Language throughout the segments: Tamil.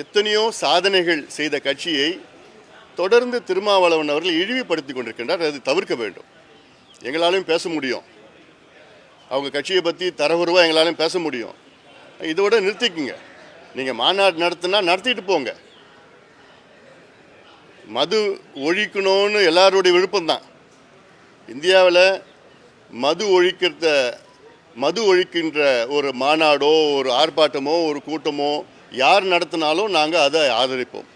எத்தனையோ சாதனைகள் செய்த கட்சியை தொடர்ந்து திருமாவளவன் அவர்கள் இழிவுபடுத்தி கொண்டிருக்கின்றார். அது தவிர்க்க வேண்டும். எங்களாலும் பேச முடியும், அவங்க கட்சியை பற்றி தரவுருவாக எங்களாலும் பேச முடியும். இதோட நிறுத்திக்குங்க. நீங்கள் மாநாடு நடத்தினா நடத்திட்டு போங்க. மது ஒழிக்கணும்னு எல்லாருடைய விருப்பம்தான். இந்தியாவில் மது ஒழிக்கின்ற ஒரு மாநாடோ ஒரு ஆர்ப்பாட்டமோ ஒரு கூட்டமோ யார் நடத்தினாலும் நாங்கள் அதை ஆதரிப்போம்.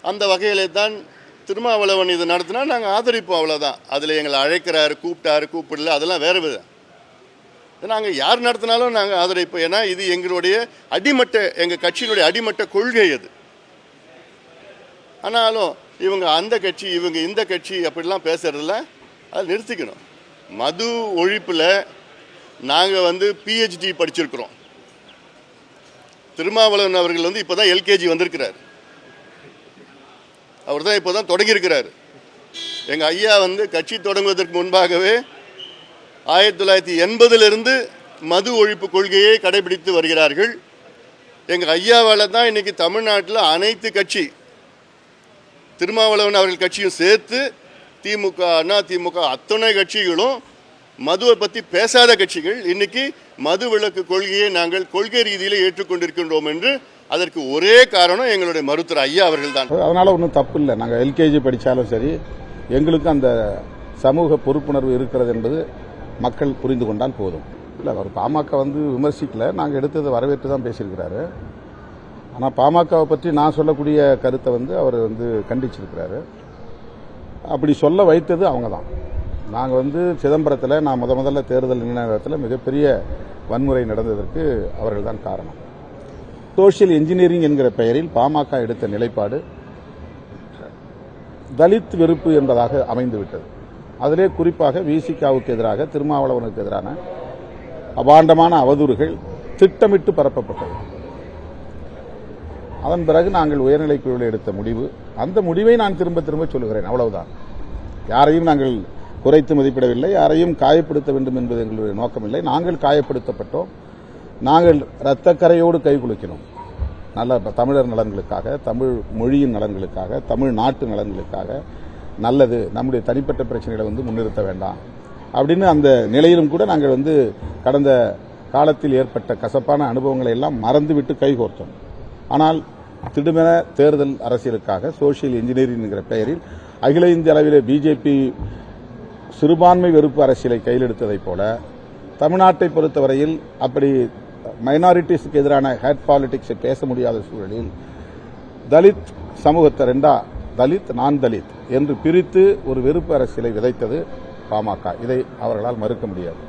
அந்த வகையிலே தான் திருமாவளவன் இது நடத்தினா நாங்கள் ஆதரிப்போம், அவ்வளோதான். அதில் எங்களை அழைக்கிறாரு, கூப்பிடல, அதெல்லாம் வேறு விதம். நாங்கள் யார் நடத்தினாலும் நாங்கள் ஆதரிப்போம். ஏன்னா இது எங்களுடைய எங்கள் கட்சியினுடைய அடிமட்ட கொள்கை அது. ஆனாலும் இவங்க அந்த கட்சி, இவங்க இந்த கட்சி அப்படிலாம் பேசுறதில்ல. அதை நிறுத்திக்கணும். மது ஒழிப்பில் நாங்கள் பிஹெச்டி படிச்சிருக்கிறோம். திருமாவளவன் அவர்கள் இப்போ தான் எல்கேஜி வந்திருக்கிறார். அவர் தான் இப்போ தான் தொடங்கியிருக்கிறார். எங்கள் ஐயா கட்சி தொடங்குவதற்கு முன்பாகவே 1980 மது ஒழிப்பு கொள்கையை கடைபிடித்து வருகிறார்கள். எங்கள் ஐயாவால் தான் இன்னைக்கு தமிழ்நாட்டில் அனைத்து கட்சி, திருமாவளவன் அவர்கள் கட்சியும் சேர்த்து திமுக, அதிமுக அத்தனை கட்சிகளும் மதுவை பற்றி பேசாத கட்சிகள் இன்னைக்கு மது விலக்கு கொள்கையை நாங்கள் கொள்கை ரீதியில் ஏற்றுக்கொண்டிருக்கின்றோம் என்று அதற்கு ஒரே காரணம் எங்களுடைய மருத்துவர் ஐயா அவர்கள் தான். அதனால ஒன்றும் தப்பு இல்லை. நாங்கள் எல்கேஜி படித்தாலும் சரி, எங்களுக்கு அந்த சமூக பொறுப்புணர்வு இருக்கிறது என்பது மக்கள் புரிந்து கொண்டால் போதும். இல்லை, அவர் பாமக விமர்சிக்கல, நாங்கள் எடுத்ததை வரவேற்று தான் பேசியிருக்கிறாரு. ஆனால் பாமகவை பற்றி நான் சொல்லக்கூடிய கருத்தை அவர் கண்டிச்சிருக்கிறாரு. அப்படி சொல்ல வைத்தது அவங்க தான். நாங்கள் சிதம்பரத்தில் நான் முதல்ல தேர்தல் நேரத்தில் மிகப்பெரிய வன்முறை நடந்ததற்கு அவர்கள் தான் காரணம். சோசியல் இன்ஜினியரிங் என்கிற பெயரில் பாமக எடுத்த நிலைப்பாடு தலித் வெறுப்பு என்பதாக அமைந்துவிட்டது. அதிலே குறிப்பாக விசிகாவுக்கு எதிராக, திருமாவளவனுக்கு எதிரான அபாண்டமான அவதூறுகள் திட்டமிட்டு பரப்பப்பட்டது. அதன் பிறகு நாங்கள் உயர்நிலைக் குழுவில் எடுத்த முடிவு, அந்த முடிவை நான் திரும்ப சொல்லுகிறேன், அவ்வளவுதான். யாரையும் நாங்கள் குறைத்து மதிப்பிடவில்லை, யாரையும் காயப்படுத்த வேண்டும் என்பது எங்களுடைய நோக்கமில்லை. நாங்கள் காயப்படுத்தப்பட்டோம். நாங்கள் இரத்தக்கரையோடு கை குலுக்கினோம். நல்ல தமிழர் நலன்களுக்காக, தமிழ் மொழியின் நலன்களுக்காக, தமிழ் நாட்டு நலன்களுக்காக, நல்லது, நம்முடைய தனிப்பட்ட பிரச்சனைகளை முன்னிறுத்த வேண்டாம் அப்படின்னு அந்த நிலையிலும் கூட நாங்கள் கடந்த காலத்தில் ஏற்பட்ட கசப்பான அனுபவங்களை எல்லாம் மறந்துவிட்டு கைகோர்த்தோம். ஆனால் திடுமென தேர்தல் அரசியலுக்காக சோசியல் இன்ஜினியரிங் என்கிற பெயரில் அகில இந்திய அளவிலே பிஜேபி சிறுபான்மை வெறுப்பு அரசியலை கையில் எடுத்ததைப் போல தமிழ்நாட்டை பொறுத்தவரையில் அப்படி மைனாரிட்டிஸுக்கு எதிரான ஹேட் பாலிடிக்ஸை பேச முடியாத சூழலில் தலித் சமூகத்தை தலித் நான் தலித் என்று பிரித்து ஒரு வெறுப்பு அரசியலை விதைத்தது பாமக. இதை அவர்களால் மறுக்க முடியாது.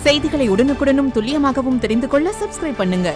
செய்திகளை உடனுக்குடனும் துல்லியமாகவும் தெரிந்து கொள்ள சப்ஸ்கிரைப் பண்ணுங்க.